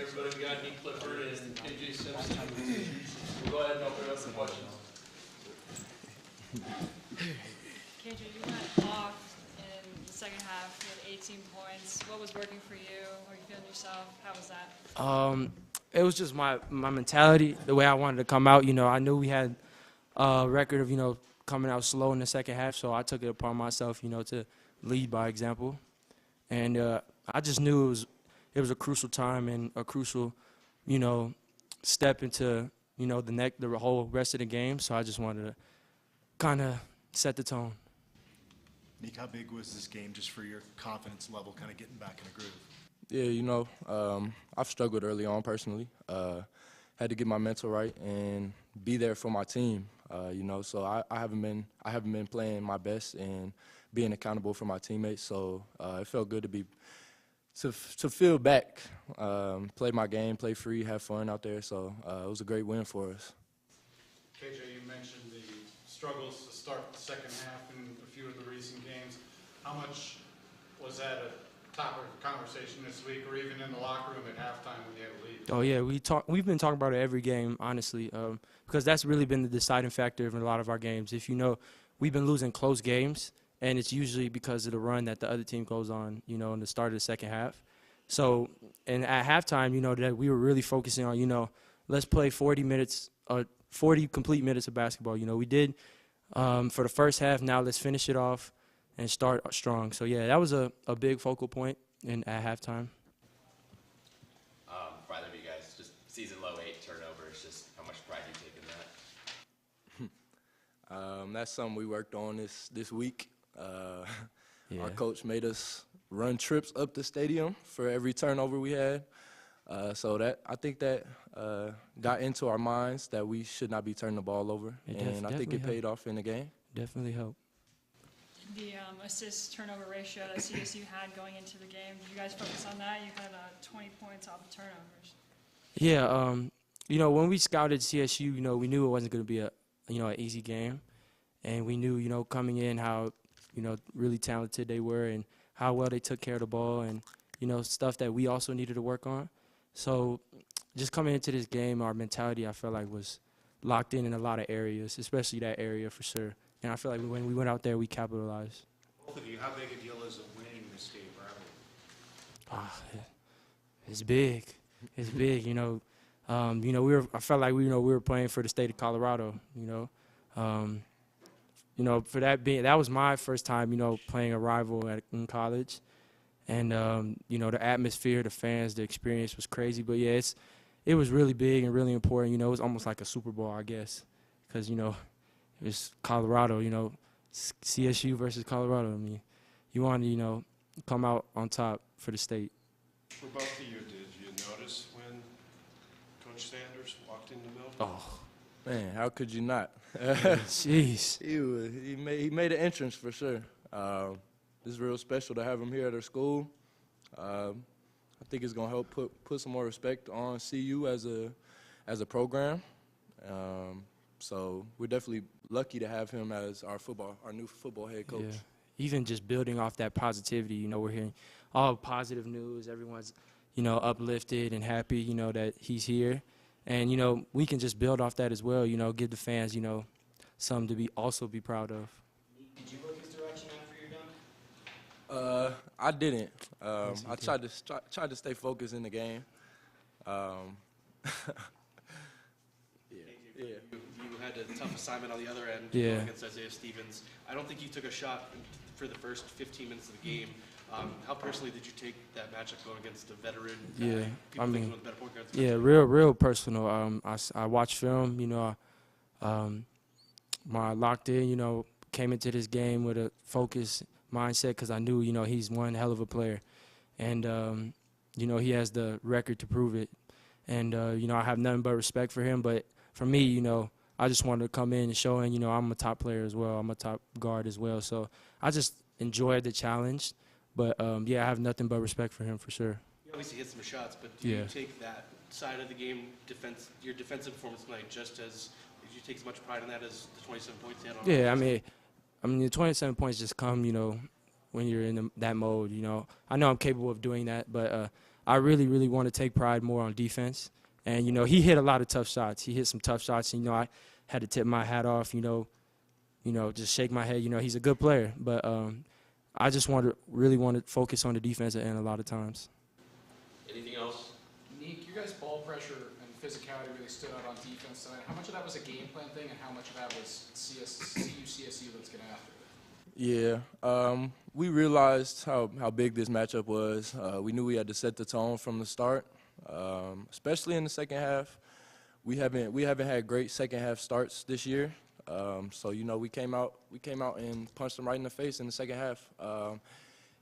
Everybody, we got Nick Clifford and AJ Simpson. We'll go ahead and open it up for questions. KJ, you went off in the second half. You had 18 points. What was working for you? How are you feeling yourself? How was that? It was just my mentality, the way I wanted to come out. I knew we had a record of, coming out slow in the second half, so I took it upon myself, to lead by example. And I just knew it was a crucial time and a crucial, step into, the whole rest of the game. So I just wanted to kind of set the tone. Nick, how big was this game just for your confidence level, kind of getting back in a groove? Yeah, I've struggled early on personally. Had to get my mental right and be there for my team. So I haven't been playing my best and being accountable for my teammates. So it felt good to feel back, play my game, play free, have fun out there. So it was a great win for us. KJ, you mentioned the struggles to start the second half in a few of the recent games. How much was that a topic of conversation this week, or even in the locker room at halftime when you had a lead? Oh yeah, we've been talking about it every game, honestly, because that's really been the deciding factor in a lot of our games. If we've been losing close games, and it's usually because of the run that the other team goes on, in the start of the second half. So, and at halftime, that we were really focusing on, let's play 40 minutes, 40 complete minutes of basketball. We did for the first half. Now let's finish it off and start strong. So yeah, that was a big focal point at halftime. For either of you guys, just season low 8 turnovers, just how much pride you take in that? That's something we worked on this week. Yeah. Our coach made us run trips up the stadium for every turnover we had. So I think that got into our minds that we should not be turning the ball over, and I think it paid off in the game. Definitely helped. The assist-turnover ratio that CSU had going into the game, did you guys focus on that? You had 20 points off of turnovers. Yeah, when we scouted CSU, we knew it wasn't going to be an easy game. And we knew, coming in how, really talented they were and how well they took care of the ball and, stuff that we also needed to work on. So just coming into this game, our mentality, I felt like, was locked in a lot of areas, especially that area for sure. And I feel like when we went out there, we capitalized. Both of you, how big a deal is it winning the state rivalry? It's big. It's big, I felt like we were playing for the state of Colorado, for that was my first time, playing a rival in college. And, the atmosphere, the fans, the experience was crazy. But, yeah, it was really big and really important. It was almost like a Super Bowl, I guess, because, it was Colorado, CSU versus Colorado. I mean, you want to, come out on top for the state. For both of you, did you notice when Coach Sanders walked in the building? Oh, Man, how could you not? jeez. He made an entrance for sure. It's real special to have him here at our school. I think it's gonna help put some more respect on CU as a program. So we're definitely lucky to have him as our new football head coach. Yeah. Even just building off that positivity, we're hearing all positive news. Everyone's, uplifted and happy, that he's here. And, we can just build off that as well, give the fans, something to also be proud of. Did you look his direction after you're done? I didn't. I tried to stay focused in the game. Yeah. You had a tough assignment on the other end Yeah. against Isaiah Stevens. I don't think you took a shot for the first 15 minutes of the game. How personally did you take that matchup going against a veteran guy? Yeah, People think he's one of the better point guards in the yeah, country. real personal. I watched film, I locked in, came into this game with a focused mindset because I knew, he's one hell of a player. And, he has the record to prove it. And, I have nothing but respect for him. But for me, I just wanted to come in and show him, I'm a top player as well. I'm a top guard as well. So I just enjoyed the challenge. But, I have nothing but respect for him for sure. You obviously hit some shots, but do you take that side of the game, your defensive performance tonight, just as did you take as much pride in that as the 27 points you had on? Yeah, I mean, the 27 points just come, when you're in that mode. I know I'm capable of doing that, but I really, really want to take pride more on defense. And, you know, he hit a lot of tough shots. He hit some tough shots. And, you know, I had to tip my hat off, you know, just shake my head. You know, he's a good player. But I just really want to focus on the defensive end a lot of times. Anything else? Nick, your guys' ball pressure and physicality really stood out on defense tonight. How much of that was a game plan thing, and how much of that was CSU that's getting after it? Yeah, we realized how big this matchup was. We knew we had to set the tone from the start, especially in the second half. We haven't had great second half starts this year. So you know, we came out and punched them right in the face in the second half.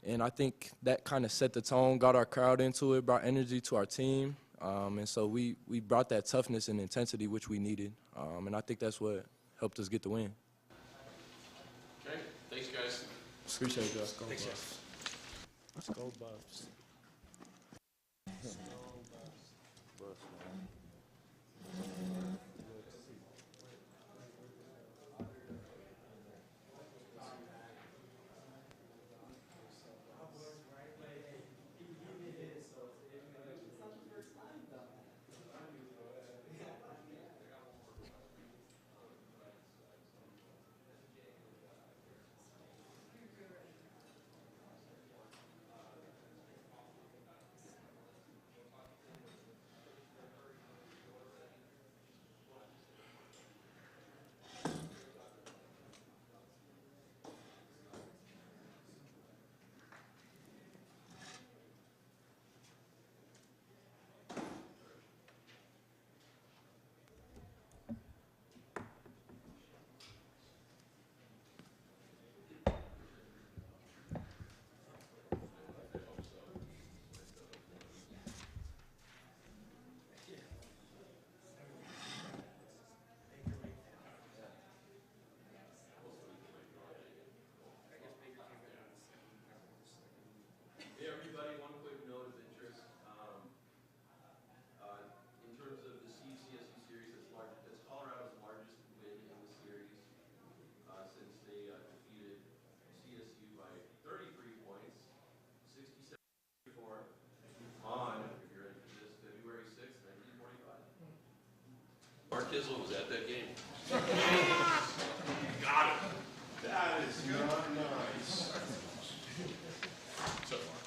And I think that kind of set the tone, got our crowd into it, brought energy to our team. And so we brought that toughness and intensity which we needed. And I think that's what helped us get the win. Okay, thanks, guys. Appreciate it, guys. Thanks, Jeff. Let's go, Buffs. Hey, everybody, one quick note of interest. In terms of the CSU series, that's Colorado's largest win in the series since they defeated CSU by 33 points, 67-44 on, if you're ready for this, February 6th, 1945. Mark Kizzle was at that game. Got it. That is not nice. So far.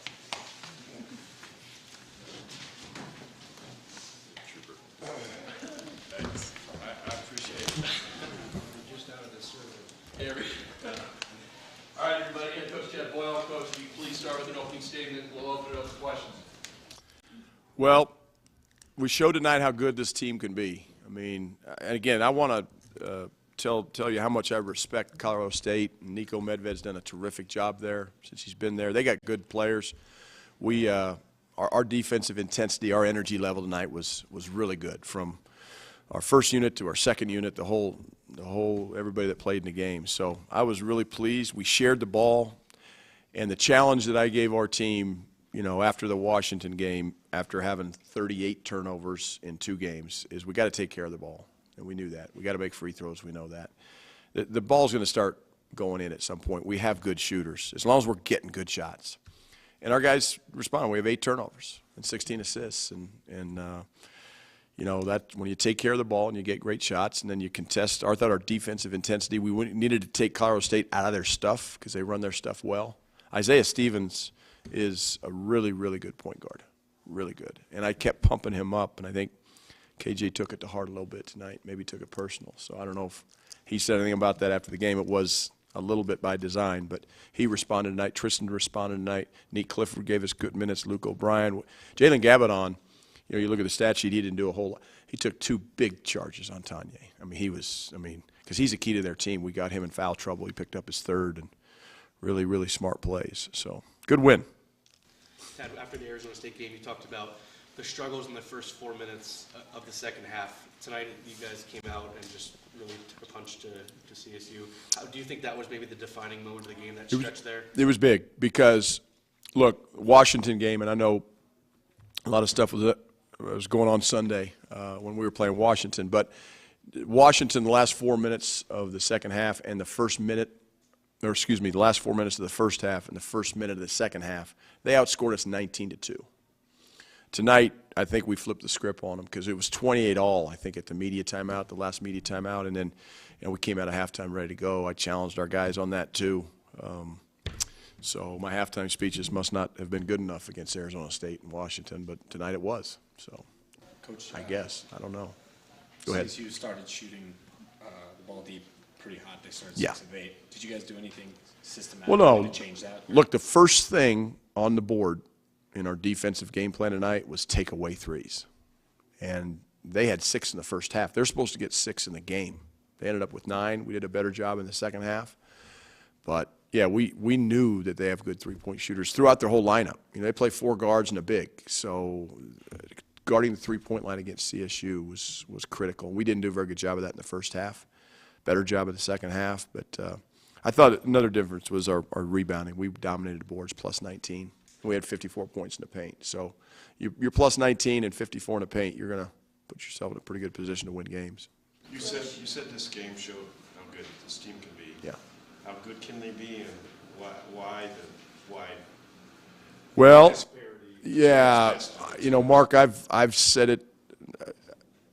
Thanks. I appreciate it. We're just out of this survey. All right, everybody. Coach Chad Boyle. Coach, will you please start with an opening statement? We'll open it up to questions. Well, we showed tonight how good this team can be. I mean, and again, I want to tell you how much I respect Colorado State. Nico Medved's done a terrific job there since he's been there. They got good players. We our defensive intensity, our energy level tonight was really good. From our first unit to our second unit, the whole everybody that played in the game. So I was really pleased. We shared the ball, and the challenge that I gave our team, you know, after the Washington game, after having 38 turnovers in 2 games, is we got to take care of the ball. And we knew that. We got to make free throws. We know that. The ball's going to start going in at some point. We have good shooters, as long as we're getting good shots. And our guys respond. We have 8 turnovers and 16 assists. And you know, that when you take care of the ball and you get great shots and then you contest, I thought our defensive intensity, we needed to take Colorado State out of their stuff because they run their stuff well. Isaiah Stevens is a really, really good point guard, really good. And I kept pumping him up, and I think KJ took it to heart a little bit tonight, maybe took it personal. So I don't know if he said anything about that after the game. It was a little bit by design, but he responded tonight. Tristan responded tonight. Nate Clifford gave us good minutes. Luke O'Brien. Jalen Gabadon, you know, you look at the stat sheet, he didn't do a whole lot. He took 2 big charges on Tanya. I mean, because he's a key to their team. We got him in foul trouble. He picked up his 3rd, and really, really smart plays. So good win. Tad, after the Arizona State game, you talked about the struggles in the first 4 minutes of the second half. Tonight, you guys came out and just really took a punch to CSU. Do you think that was maybe the defining moment of the game, that stretch there? It was big because, look, Washington game, and I know a lot of stuff was going on Sunday when we were playing Washington, but Washington, the last 4 minutes of the second half and the first minute, or excuse me, the last 4 minutes of the first half and the first minute of the second half, they outscored us 19-2. tonight, I think we flipped the script on them because it was 28-all, I think, at the media timeout, the last media timeout, and then we came out of halftime ready to go. I challenged our guys on that too. So my halftime speeches must not have been good enough against Arizona State and Washington, but tonight it was. So, Coach, I guess. I don't know. Go ahead. CSU started shooting the ball deep pretty hot. They started Yeah. 6 of 8. Did you guys do anything systematic Well, no. to change that? Look, the first thing on the board in our defensive game plan tonight was take away threes. And they had 6 in the first half. They're supposed to get 6 in the game. They ended up with 9. We did a better job in the second half. But, yeah, we knew that they have good three-point shooters throughout their whole lineup. You know, they play 4 guards and a big. So guarding the three-point line against CSU was critical. We didn't do a very good job of that in the first half. Better job in the second half. But I thought another difference was our rebounding. We dominated the boards, plus 19. We had 54 points in the paint. So you're plus 19 and 54 in the paint, you're going to put yourself in a pretty good position to win games. You said this game showed how good this team can be. Yeah. How good can they be, and why Well, disparity? yeah, you know, Mark, I've said it.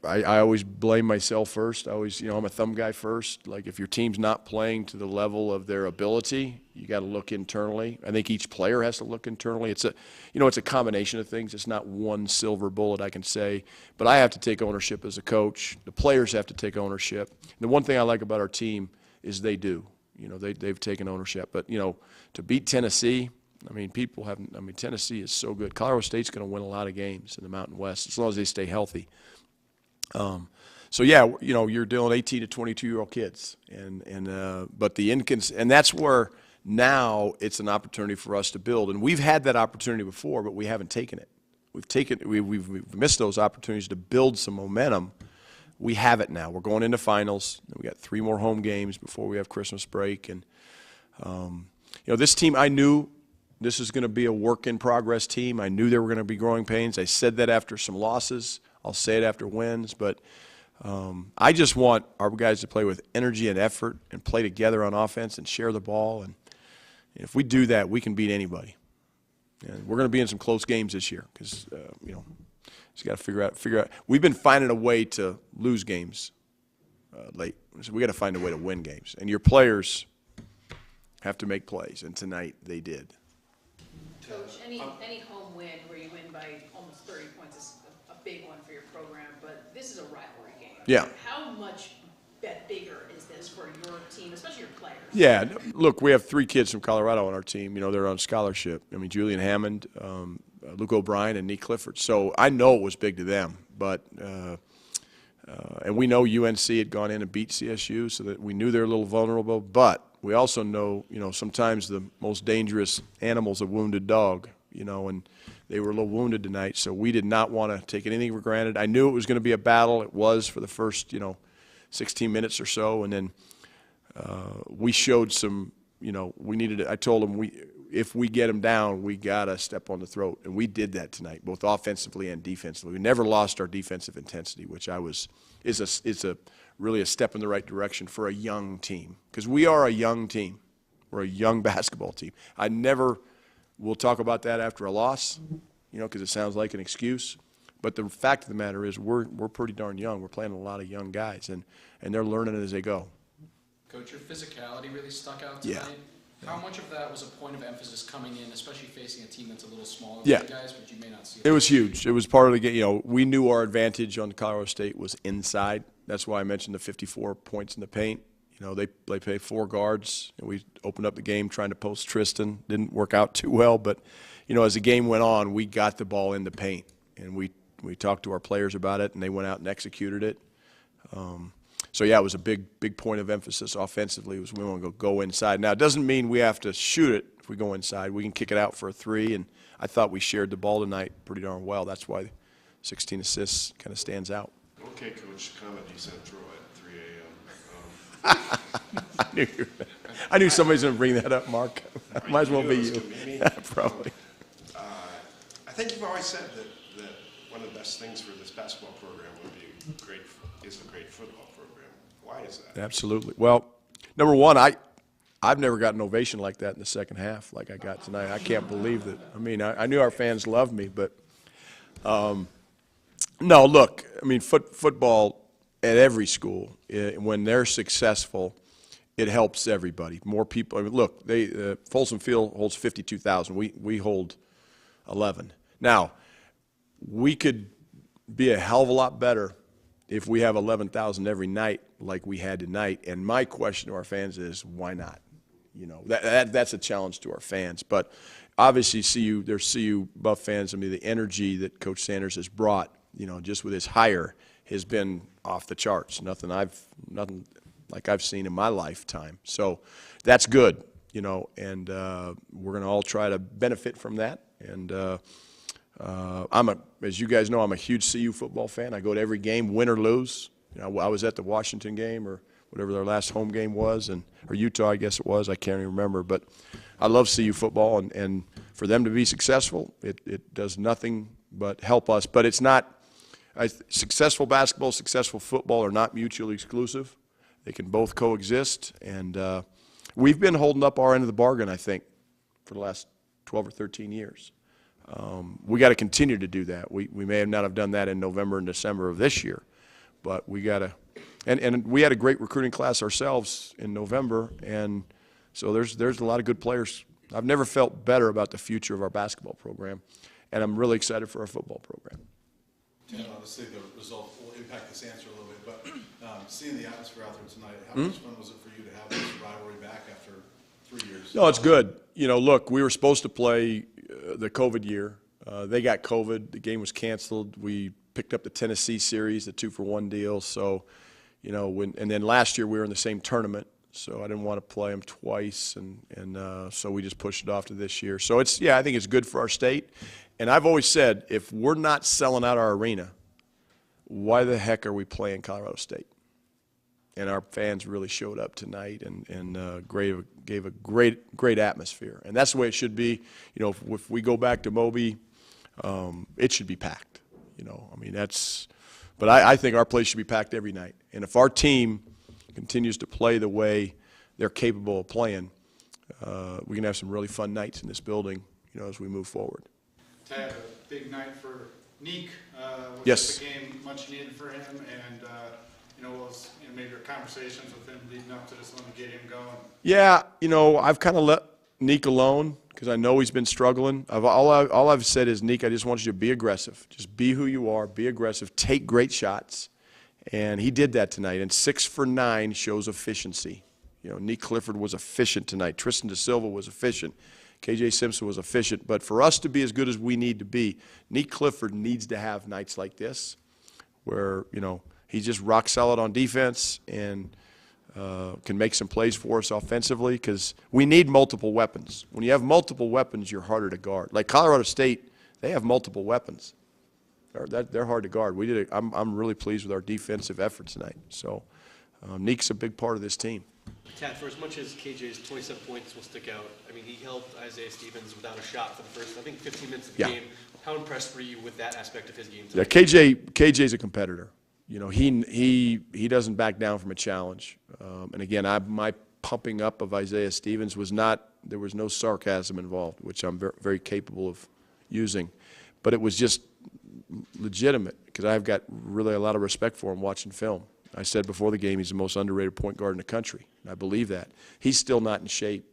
I always blame myself first. I always, I'm a thumb guy first. Like, if your team's not playing to the level of their ability, you got to look internally. I think each player has to look internally. It's a combination of things. It's not one silver bullet, I can say. But I have to take ownership as a coach. The players have to take ownership. And the one thing I like about our team is they do. They've taken ownership. But, to beat Tennessee, Tennessee is so good. Colorado State's going to win a lot of games in the Mountain West as long as they stay healthy. So yeah, you're dealing 18 to 22-year-old kids, but and that's where now it's an opportunity for us to build. And we've had that opportunity before, but we haven't taken it. We've missed those opportunities to build some momentum. We have it now. We're going into finals. We got 3 more home games before we have Christmas break, and this team, I knew this is going to be a work in progress team. I knew there were going to be growing pains. I said that after some losses. I'll say it after wins, but I just want our guys to play with energy and effort and play together on offense and share the ball. And if we do that, we can beat anybody. And we're going to be in some close games this year because, just got to figure out. We've been finding a way to lose games late. So we got to find a way to win games. And your players have to make plays, and tonight they did. Coach, any home win where you win by almost 30 points is a big one for your program, but this is a rivalry game. Yeah. How much bigger is this for your team, especially your players? Yeah, look, we have 3 kids from Colorado on our team. They're on scholarship. Julian Hammond, Luke O'Brien, and Nick Clifford. So I know it was big to them, but and we know UNC had gone in and beat CSU, so that we knew they were a little vulnerable. But we also know, sometimes the most dangerous animal's a wounded dog, and they were a little wounded tonight, so we did not want to take anything for granted. I knew it was going to be a battle. It was for the first, 16 minutes or so, and then we showed some, we needed it. I told them if we get them down, we got to step on the throat, and we did that tonight, both offensively and defensively. We never lost our defensive intensity, which is really a step in the right direction for a young team, because we are a young team. We're a young basketball team. We'll talk about that after a loss, because it sounds like an excuse. But the fact of the matter is we're pretty darn young. We're playing a lot of young guys, and they're learning as they go. Coach, your physicality really stuck out tonight. Yeah. How much of that was a point of emphasis coming in, especially facing a team that's a little smaller Yeah. than you guys, but you may not see it? It was huge. It was part of the game. We knew our advantage on Colorado State was inside. That's why I mentioned the 54 points in the paint. They play 4 guards, and we opened up the game trying to post Tristan. Didn't work out too well, but as the game went on, we got the ball in the paint, and we talked to our players about it, and they went out and executed it. So yeah, it was a big point of emphasis offensively. Was we want to go inside. Now it doesn't mean we have to shoot it if we go inside. We can kick it out for a 3, and I thought we shared the ball tonight pretty darn well. That's why 16 assists kind of stands out. Okay, Coach, Comedy Central at 3 a.m. I knew somebody's going to bring that up, Mark. Might as well be you. Probably. I think you've always said that one of the best things for this basketball program is a great football program. Why is that? Absolutely. Well, number one, I've never gotten an ovation like that in the second half like I got tonight. I can't believe that. I knew our fans loved me, but No, look, I mean, football at every school, when they're successful, it helps everybody. More people. I mean, look, Folsom Field holds 52,000. We hold 11. Now, we could be a hell of a lot better if we have 11,000 every night like we had tonight. And my question to our fans is, why not? You know, that's a challenge to our fans. But obviously, there's CU Buff fans. I mean, the energy that Coach Sanders has brought, you know, just with his hire, has been off the charts. Nothing like I've seen in my lifetime. So that's good, you know, and we're going to all try to benefit from that. And as you guys know, I'm a huge CU football fan. I go to every game, win or lose. You know, I was at the Washington game or whatever their last home game was, or Utah, I guess it was. I can't even remember. But I love CU football, and for them to be successful, it does nothing but help us. But it's not successful basketball, successful football are not mutually exclusive. They can both coexist, and we've been holding up our end of the bargain, I think, for the last 12 or 13 years. We got to continue to do that. We may not have done that in November and December of this year, but we got to. And we had a great recruiting class ourselves in November, and so there's a lot of good players. I've never felt better about the future of our basketball program, and I'm really excited for our football program. Ted, obviously the result will impact this answer a little bit, but seeing the atmosphere out there tonight, how much fun was it for you to have this rivalry back after 3 years? No, it's good. You know, look, we were supposed to play the COVID year. They got COVID. The game was canceled. We picked up the Tennessee series, the 2-for-1 deal. So, you know, and then last year we were in the same tournament, so I didn't want to play them twice, and so we just pushed it off to this year. So I think it's good for our state. And I've always said, if we're not selling out our arena, why the heck are we playing Colorado State? And our fans really showed up tonight and gave a great atmosphere. And that's the way it should be. You know, if we go back to Moby, it should be packed. You know, I mean, but I think our place should be packed every night. And if our team continues to play the way they're capable of playing, we can have some really fun nights in this building, you know, as we move forward. Ted, a big night for Neek. Was Yes. the game much needed for him? And, you know, what was maybe your conversations with him leading up to this one to get him going? Yeah, you know, I've kind of let Neek alone because I know he's been struggling. All I've said is, Neek, I just want you to be aggressive. Just be who you are. Be aggressive. Take great shots. And he did that tonight. And 6 for 9 shows efficiency. You know, Neek Clifford was efficient tonight. Tristan DeSilva was efficient. KJ Simpson was efficient. But for us to be as good as we need to be, Neek Clifford needs to have nights like this where, you know, he's just rock solid on defense and can make some plays for us offensively because we need multiple weapons. When you have multiple weapons, you're harder to guard. Like Colorado State, they have multiple weapons. They're hard to guard. I'm really pleased with our defensive effort tonight. So Neek's a big part of this team. Tad, for as much as KJ's 27 points will stick out, I mean, he held Isaiah Stevens without a shot for the first, I think, 15 minutes of the game. How impressed were you with that aspect of his game tonight? Yeah, KJ's a competitor. You know, he doesn't back down from a challenge. And again, my pumping up of Isaiah Stevens there was no sarcasm involved, which I'm very, very capable of using. But it was just legitimate because I've got really a lot of respect for him watching film. I said before the game he's the most underrated point guard in the country. And I believe that. He's still not in shape,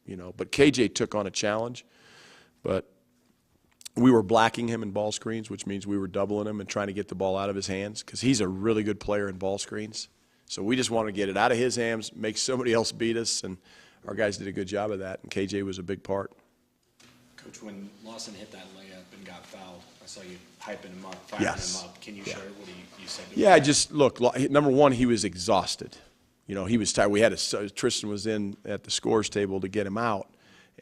you know. But KJ took on a challenge. But we were blacking him in ball screens, which means we were doubling him and trying to get the ball out of his hands because he's a really good player in ball screens. So we just wanted to get it out of his hands, make somebody else beat us, and our guys did a good job of that, and KJ was a big part. Coach, when Lawson hit that layup and got fouled, I saw you hyping him up, firing him up. Can you share what you said to him? Yeah, just look, number one, he was exhausted. You know, he was tired. Tristan was in at the scores table to get him out,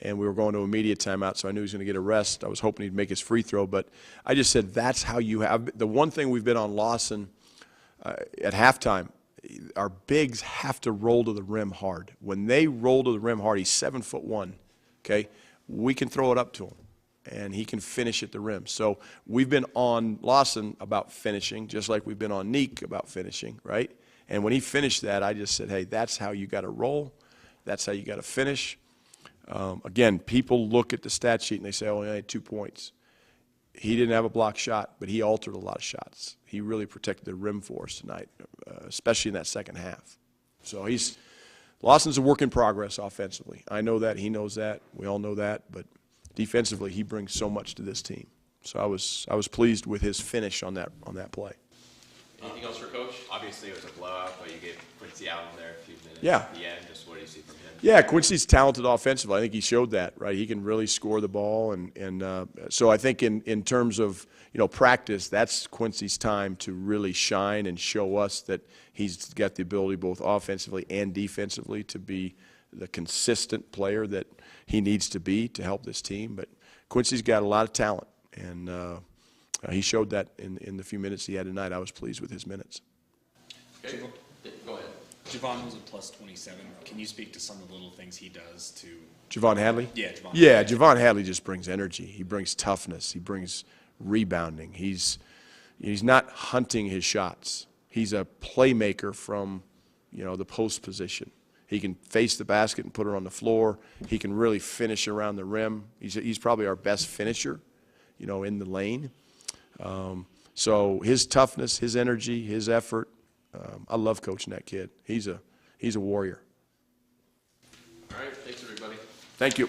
and we were going to immediate timeout, so I knew he was going to get a rest. I was hoping he'd make his free throw, but I just said that's how you have – the one thing we've been on Lawson at halftime, our bigs have to roll to the rim hard. When they roll to the rim hard, he's 7'1", okay? We can throw it up to him, and he can finish at the rim. So we've been on Lawson about finishing, just like we've been on Neek about finishing, right? And when he finished that, I just said, hey, that's how you got to roll. That's how you got to finish. Again, people look at the stat sheet and they say, oh, he had 2 points. he didn't have a block shot, but he altered a lot of shots. He really protected the rim for us tonight, especially in that second half. So Lawson's a work in progress offensively. I know that. He knows that. We all know that. But defensively, he brings so much to this team. So I was pleased with his finish on that play. Anything else for Coach? Obviously, it was a blowout, but you gave Quincy Allen there a few minutes Yeah. at the end. Just what do you see from him? Yeah, Quincy's talented offensively. I think he showed that, right? He can really score the ball, and so I think in terms of practice, that's Quincy's time to really shine and show us that he's got the ability both offensively and defensively to be the consistent player that he needs to be to help this team. But Quincy's got a lot of talent, and he showed that in the few minutes he had tonight. I was pleased with his minutes. Okay. Go ahead. Javon was a plus 27. Can you speak to some of the little things he does to? Javon Hadley? Yeah, Javon. Yeah, Javon Hadley just brings energy. He brings toughness. He brings rebounding. He's not hunting his shots. He's a playmaker from, the post position. He can face the basket and put it on the floor. He can really finish around the rim. He's probably our best finisher, in the lane. So his toughness, his energy, his effort. I love coaching that kid. He's a warrior. All right, thanks everybody. Thank you.